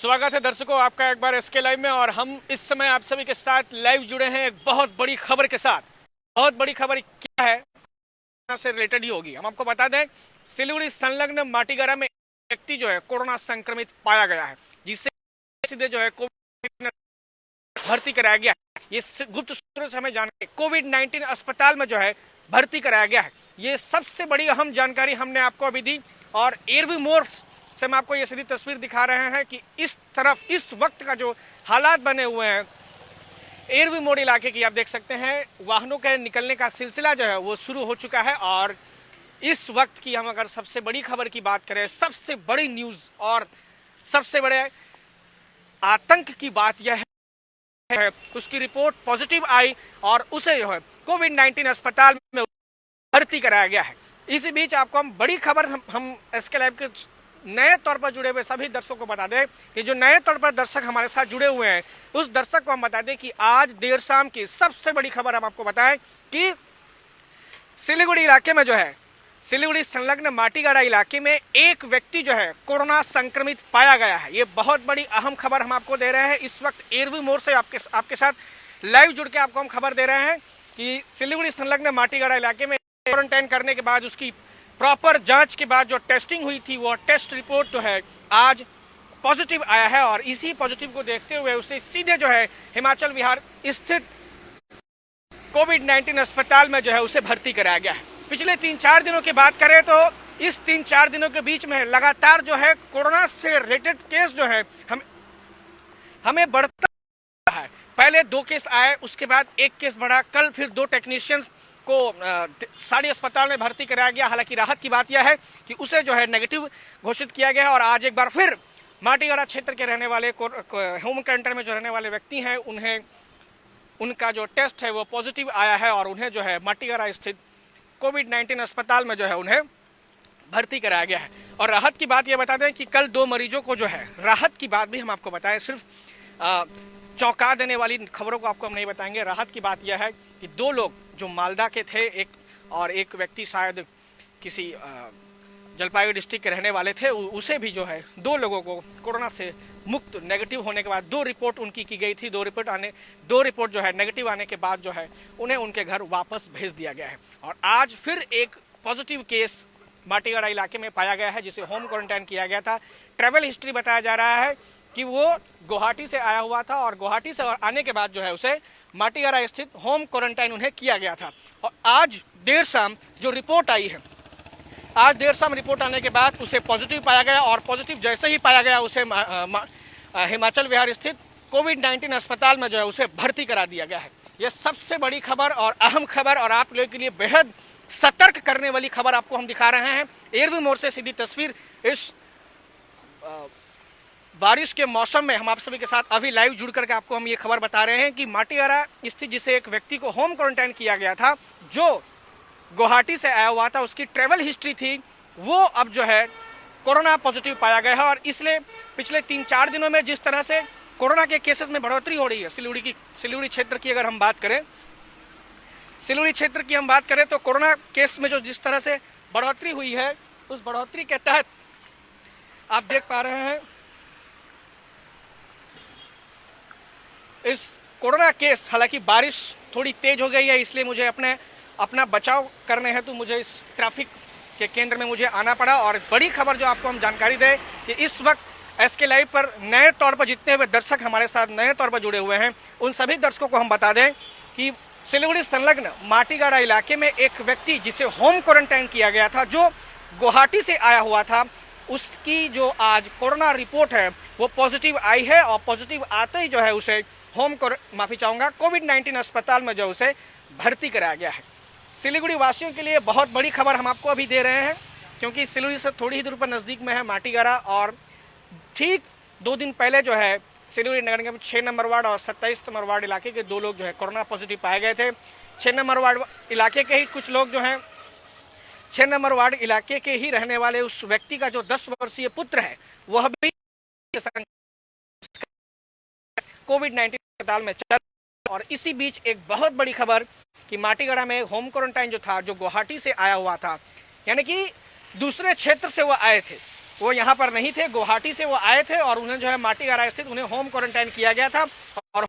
स्वागत है दर्शकों आपका एक बार एसके लाइव में। और हम इस समय आप सभी के साथ लाइव जुड़े हैं एक बहुत बड़ी खबर के साथ। बहुत बड़ी खबर क्या है से रिलेटेड ही होगी। हम आपको बता दें, सिलीगुड़ी संलग्न माटीगरा में एक व्यक्ति जो है कोरोना संक्रमित पाया गया है, जिससे सीधे जो है कोविड भर्ती कराया गया है। ये गुप्त सूत्रों से हमें जानकारी कोविड-19 अस्पताल में जो है भर्ती कराया गया है। ये सबसे बड़ी अहम जानकारी हमने आपको अभी दी। और एयरवी मोर से हम आपको ये सीधी तस्वीर दिखा रहे हैं कि इस तरफ इस वक्त का जो हालात बने हुए हैं एयरवी मोड़ इलाके की, आप देख सकते हैं वाहनों के निकलने का सिलसिला जो है वो शुरू हो चुका है। और इस वक्त की हम अगर सबसे बड़ी खबर की बात करें, सबसे बड़ी न्यूज और सबसे बड़े आतंक की बात यह है उसकी रिपोर्ट पॉजिटिव आई और उसे जो है कोविड-19 अस्पताल में भर्ती कराया गया है। इसी बीच आपको हम बड़ी खबर हम एसके लाइव के नए तौर पर जुड़े हुए सभी दर्शकों को बता दें कि जो नए तौर पर दर्शक हमारे साथ जुड़े हुए हैं उस दर्शक को हम बता दें कि आज देर शाम की सबसे बड़ी खबर हम आपको बताएं कि सिलीगुड़ी इलाके में जो है सिलीगुड़ी संलग्न माटीगरा इलाके में एक व्यक्ति जो है कोरोना संक्रमित पाया गया है। ये बहुत बड़ी अहम खबर हम आपको दे रहे हैं। इस वक्त एयरवी मोड़ से आपके साथ लाइव जुड़ के आपको हम खबर दे रहे हैं कि सिलीगुड़ी संलग्न माटीगरा इलाके में क्वारंटाइन करने के बाद उसकी प्रॉपर जांच के बाद जो टेस्टिंग हुई थी वो टेस्ट रिपोर्ट जो है आज पॉजिटिव आया है। और इसी पॉजिटिव को देखते हुए उसे सीधे जो है हिमाचल विहार स्थित कोविड-19 अस्पताल में जो है उसे भर्ती कराया गया है। पिछले 3-4 दिनों की बात करें तो इस 3-4 दिनों के बीच में लगातार जो है कोरोना से रिलेटेड केस जो है हमें बढ़ता है। पहले 2 केस आए, उसके बाद 1 केस बढ़ा, कल फिर 2 टेक्नीशियंस को साड़ी अस्पताल में भर्ती कराया गया। हालांकि राहत की बात यह है कि उसे जो है नेगेटिव घोषित किया गया है। और आज एक बार फिर माटीगरा क्षेत्र के रहने वाले होम क्वारंटाइन में जो रहने वाले व्यक्ति हैं उन्हें उनका जो टेस्ट है वो पॉजिटिव आया है और उन्हें जो है माटीगरा स्थित कोविड-19 अस्पताल में जो है उन्हें भर्ती कराया गया है। और राहत की बात यह बता दें कि कल 2 मरीजों को जो है राहत की बात भी हम आपको बताएं, सिर्फ चौंका देने वाली खबरों को आपको हम नहीं बताएंगे। राहत की बात यह है कि 2 लोग जो मालदा के थे एक व्यक्ति शायद किसी जलपाईगुड़ी डिस्ट्रिक्ट के रहने वाले थे, उसे भी जो है 2 लोगों को कोरोना से मुक्त नेगेटिव होने के बाद 2 रिपोर्ट उनकी की गई थी। 2 रिपोर्ट जो है नेगेटिव आने के बाद जो है उन्हें उनके घर वापस भेज दिया गया है। और आज फिर एक पॉजिटिव केस माटीगरा इलाके में पाया गया है जिसे होम क्वारंटाइन किया गया था। ट्रैवल हिस्ट्री बताया जा रहा है कि वो गुवाहाटी से आया हुआ था और गुवाहाटी से आने के बाद जो है उसे माटीगरा स्थित होम क्वारंटाइन उन्हें किया गया था। और आज देर शाम जो रिपोर्ट आई है, आज देर शाम रिपोर्ट आने के बाद उसे पॉजिटिव पाया गया। और पॉजिटिव जैसे ही पाया गया उसे हिमाचल विहार स्थित कोविड-19 अस्पताल में जो है उसे भर्ती करा दिया गया है। यह सबसे बड़ी खबर और अहम खबर और आप लोगों के लिए बेहद सतर्क करने वाली खबर आपको हम दिखा रहे हैं। एयरवी मोड़ से सीधी तस्वीर इस बारिश के मौसम में हम आप सभी के साथ अभी लाइव जुड़ करके आपको हम ये खबर बता रहे हैं कि माटीगरा स्थित जिसे एक व्यक्ति को होम क्वारंटाइन किया गया था, जो गुवाहाटी से आया हुआ था, उसकी ट्रैवल हिस्ट्री थी, वो अब जो है कोरोना पॉजिटिव पाया गया है। और इसलिए पिछले 3-4 दिनों में जिस तरह से कोरोना के केसेस में बढ़ोतरी हो रही है सिलीगुड़ी क्षेत्र की अगर हम बात करें, सिलीगुड़ी क्षेत्र की हम बात करें तो कोरोना केस में जो जिस तरह से बढ़ोतरी हुई है उस बढ़ोतरी के तहत आप देख पा रहे हैं इस कोरोना केस, हालांकि बारिश थोड़ी तेज हो गई है इसलिए मुझे अपना बचाव करने हेतु मुझे इस ट्रैफिक के केंद्र में मुझे आना पड़ा। और बड़ी खबर जो आपको हम जानकारी दें कि इस वक्त एसके लाइव पर नए तौर पर जितने हुए दर्शक हमारे साथ नए तौर पर जुड़े हुए हैं उन सभी दर्शकों को हम बता दें कि सिलीगुड़ी संलग्न माटीगरा इलाके में एक व्यक्ति जिसे होम क्वारंटाइन किया गया था, जो गुवाहाटी से आया हुआ था, उसकी जो आज कोरोना रिपोर्ट है वो पॉजिटिव आई है। और पॉजिटिव आते ही जो है उसे कोविड-19 अस्पताल में जो उसे भर्ती कराया गया है। सिलीगुड़ी वासियों के लिए बहुत बड़ी खबर हम आपको अभी दे रहे हैं, क्योंकि सिलीगुड़ी से थोड़ी ही दूर पर नज़दीक में है माटीगरा। और ठीक 2 दिन पहले जो है सिलीगुड़ी नगर निगम 6 नंबर वार्ड और 27 नंबर वार्ड इलाके के 2 लोग जो है कोरोना पॉजिटिव पाए गए थे। 6 नंबर वार्ड इलाके के ही कुछ लोग जो हैं 6 नंबर वार्ड इलाके के ही रहने वाले उस व्यक्ति का जो 10 वर्षीय पुत्र है वह भी कोविड-19 अस्पताल में चल। और इसी बीच एक बहुत बड़ी खबर कि माटीगरा में होम क्वारंटाइन जो था, जो गुवाहाटी से आया हुआ था, यानी कि दूसरे क्षेत्र से वो आए थे, वो यहाँ पर नहीं थे, गुवाहाटी से वो आए थे और उन्हें जो है माटीगारा स्थित उन्हें होम क्वारंटाइन किया गया था। और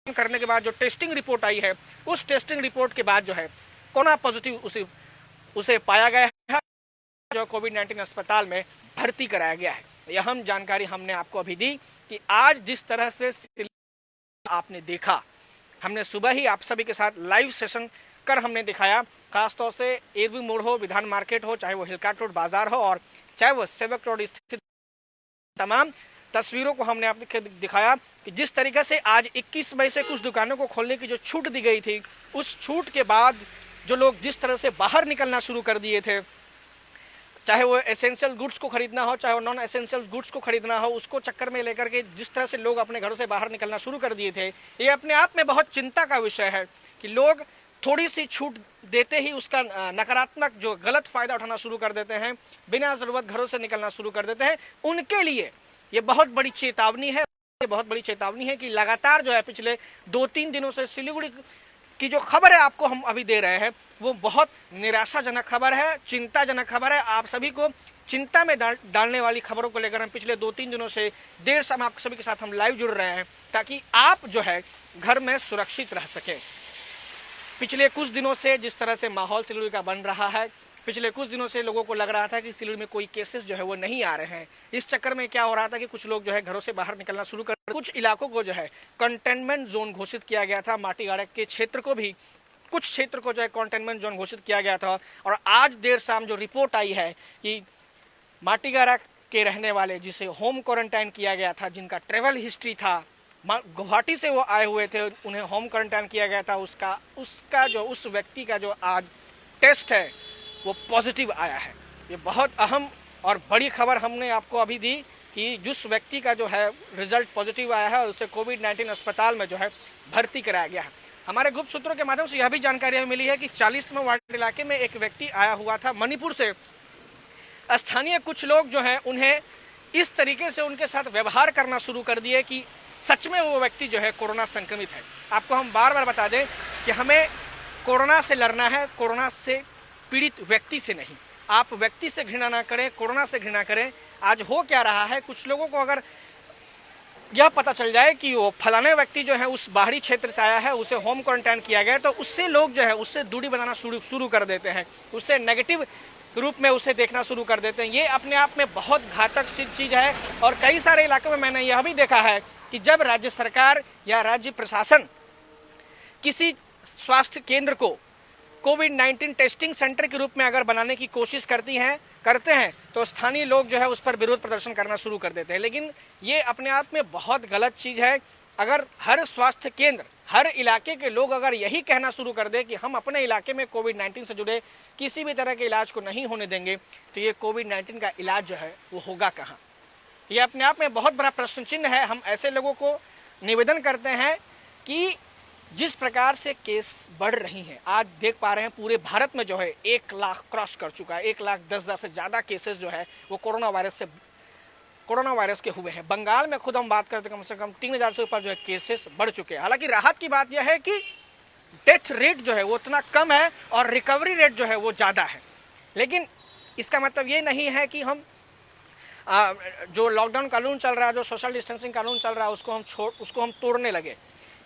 करने के बाद जो टेस्टिंग रिपोर्ट आई है, उस टेस्टिंग रिपोर्ट के बाद जो है कोरोना पॉजिटिव उसे पाया गया है, जो कोविड-19 अस्पताल में भर्ती कराया गया है। यह हम जानकारी हमने आपको अभी दी कि आज जिस तरह से आपने देखा, हमने सुबह ही आप सभी के साथ लाइव सेशन कर हमने दिखाया, खासतौर से एरवी मोड़ हो, विधान मार्केट हो, चाहे वो हिलकाट रोड बाजार हो और चाहे वो सेवक रोड स्थित तमाम तस्वीरों को हमने आपको दिखाया कि जिस तरीके से आज 21 मई से कुछ दुकानों को खोलने की जो छूट दी गई थी, उस छूट के बाद जो लोग जिस तरह से बाहर निकलना शुरू कर दिए थे, चाहे वो एसेंशियल गुड्स को खरीदना हो, चाहे वो नॉन एसेंशियल गुड्स को खरीदना हो, उसको चक्कर में लेकर के जिस तरह से लोग अपने घरों से बाहर निकलना शुरू कर दिए थे, ये अपने आप में बहुत चिंता का विषय है कि लोग थोड़ी सी छूट देते ही उसका नकारात्मक जो गलत फायदा उठाना शुरू कर देते हैं, बिना जरूरत घरों से निकलना शुरू कर देते हैं। उनके लिए ये बहुत बड़ी चेतावनी है, बहुत बड़ी चेतावनी है कि लगातार जो है पिछले 2-3 दिनों से सिलीगुड़ी की जो खबर है आपको हम अभी दे रहे हैं, वो बहुत निराशाजनक खबर है, चिंताजनक खबर है। आप सभी को चिंता में डालने वाली खबरों को लेकर हम पिछले 2-3 दिनों से देर शाम आप सभी के साथ हम लाइव जुड़ रहे हैं, ताकि आप जो है घर में सुरक्षित रह सके। पिछले कुछ दिनों से जिस तरह से माहौल सिलीगुड़ी का बन रहा है, पिछले कुछ दिनों से लोगों को लग रहा था कि सिलीगुड़ी में कोई केसेस जो है वो नहीं आ रहे हैं। इस चक्कर में क्या हो रहा था कि कुछ लोग जो है घरों से बाहर निकलना शुरू कर, कुछ इलाकों को जो है कंटेनमेंट जोन घोषित किया गया था। माटीगाड़ा के क्षेत्र को भी, कुछ क्षेत्र को जो है कंटेनमेंट जोन घोषित किया गया था। और आज देर शाम जो रिपोर्ट आई है कि माटीगाड़ा के रहने वाले जिसे होम क्वारंटाइन किया गया था, जिनका ट्रेवल हिस्ट्री था, गुवाहाटी से वो आए हुए थे, उन्हें होम क्वारंटाइन किया गया था, उसका जो उस व्यक्ति का जो आज टेस्ट है वो पॉजिटिव आया है। ये बहुत अहम और बड़ी खबर हमने आपको अभी दी कि जिस व्यक्ति का जो है रिजल्ट पॉजिटिव आया है और उसे कोविड-19 अस्पताल में जो है भर्ती कराया गया है। हमारे गुप्त सूत्रों के माध्यम से यह भी जानकारी मिली है कि 40वें वार्ड इलाके में एक व्यक्ति आया हुआ था मणिपुर से। स्थानीय कुछ लोग जो हैं उन्हें इस तरीके से उनके साथ व्यवहार करना शुरू कर दिए कि सच में वो व्यक्ति जो है कोरोना संक्रमित है। आपको हम बार बार बता दें कि हमें कोरोना से लड़ना है, कोरोना से पीड़ित व्यक्ति से नहीं। आप व्यक्ति से घृणा ना करें, कोरोना से घृणा करें। आज हो क्या रहा है, कुछ लोगों को अगर यह पता चल जाए कि वो फलाने व्यक्ति जो है उस बाहरी क्षेत्र से आया है, उसे होम क्वारंटाइन किया गया है, तो उससे लोग जो है उससे दूरी बनाना शुरू कर देते हैं, उससे नेगेटिव रूप में उसे देखना शुरू कर देते हैं। ये अपने आप में बहुत घातक चीज है। और कई सारे इलाकों में मैंने यह भी देखा है कि जब राज्य सरकार या राज्य प्रशासन किसी स्वास्थ्य केंद्र को कोविड-19 टेस्टिंग सेंटर के रूप में अगर बनाने की कोशिश करते हैं तो स्थानीय लोग जो है उस पर विरोध प्रदर्शन करना शुरू कर देते हैं। लेकिन ये अपने आप में बहुत गलत चीज है। अगर हर स्वास्थ्य केंद्र, हर इलाके के लोग अगर यही कहना शुरू कर दे कि हम अपने इलाके में कोविड-19 से जुड़े किसी भी तरह के इलाज को नहीं होने देंगे, तो ये कोविड-19 का इलाज जो है वो होगा कहाँ? ये अपने आप में बहुत बड़ा प्रश्न चिन्ह है। हम ऐसे लोगों को निवेदन करते हैं कि जिस प्रकार से केस बढ़ रही हैं, आज देख पा रहे हैं पूरे भारत में जो है 1 लाख क्रॉस कर चुका है। 1,10,000 से ज़्यादा केसेस जो है वो कोरोना वायरस के हुए हैं। बंगाल में खुद हम बात करते कम से कम 3,000 से ऊपर जो है केसेस बढ़ चुके हैं। हालांकि राहत की बात यह है कि डेथ रेट जो है वो उतना कम है और रिकवरी रेट जो है वो ज़्यादा है। लेकिन इसका मतलब ये नहीं है कि हम जो लॉकडाउन कानून चल रहा है, जो सोशल डिस्टेंसिंग कानून चल रहा है, उसको हम तोड़ने लगे।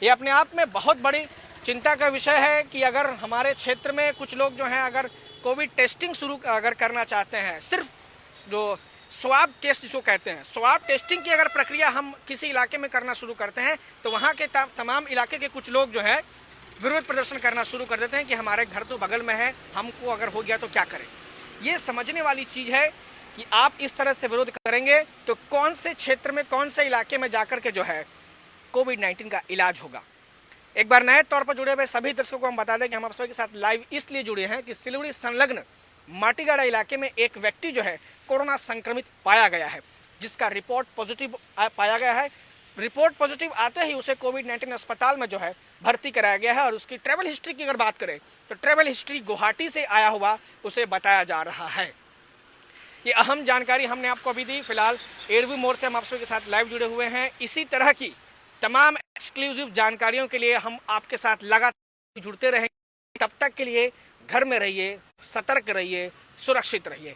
ये अपने आप में बहुत बड़ी चिंता का विषय है कि अगर हमारे क्षेत्र में कुछ लोग जो हैं अगर कोविड टेस्टिंग शुरू अगर करना चाहते हैं, सिर्फ जो स्वाब टेस्ट जो कहते हैं, स्वाब टेस्टिंग की अगर प्रक्रिया हम किसी इलाके में करना शुरू करते हैं तो वहाँ के तमाम इलाके के कुछ लोग जो है विरोध प्रदर्शन करना शुरू कर देते हैं कि हमारे घर तो बगल में है, हमको अगर हो गया तो क्या करें। ये समझने वाली चीज़ है कि आप इस तरह से विरोध करेंगे तो कौन से क्षेत्र में, कौन से इलाके में जाकर के जो है कोविड-19 का इलाज होगा। एक बार नए तौर पर जुड़े हुए सभी दर्शकों को हम बता दें कि हम आप सभी के साथ लाइव इसलिए जुड़े हैं कि सिलीगुड़ी संलग्न माटीगाड़ा इलाके में एक व्यक्ति जो है कोरोना संक्रमित पाया गया है, जिसका रिपोर्ट पॉजिटिव पाया गया है। रिपोर्ट पॉजिटिव आते ही उसे कोविड-19 अस्पताल में जो है भर्ती कराया गया है। और उसकी ट्रैवल हिस्ट्री की अगर बात करें तो ट्रैवल हिस्ट्री गुवाहाटी से आया हुआ उसे बताया जा रहा है। ये अहम जानकारी हमने आपको अभी दी। फिलहाल एरवी मोड़ से हम आप सभी के साथ लाइव जुड़े हुए हैं। इसी तरह की तमाम एक्सक्लूसिव जानकारियों के लिए हम आपके साथ लगातार जुड़ते रहेंगे। तब तक के लिए घर में रहिए, सतर्क रहिए, सुरक्षित रहिए।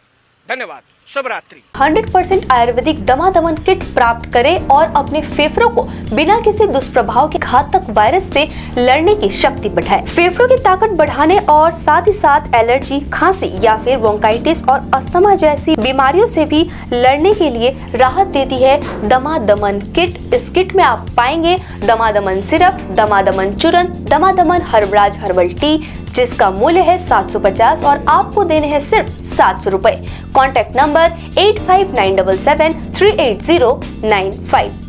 धन्यवाद, शुभ रात्रि। 100% आयुर्वेदिक दमादमन किट प्राप्त करें और अपने फेफड़ों को बिना किसी दुष्प्रभाव के घातक वायरस से लड़ने की शक्ति बढ़ाएं। फेफड़ों की ताकत बढ़ाने और साथ ही साथ एलर्जी, खांसी या फिर ब्रोंकाइटिस और अस्थमा जैसी बीमारियों से भी लड़ने के लिए राहत देती है दमादमन किट। इस किट में आप पाएंगे दमादमन सिरप, दमादमन चूर्ण, दमादमन हर्बराज हर्बल टी, जिसका मूल्य है 750 और आपको देने हैं सिर्फ 700 रुपए। Contact number 8597738095।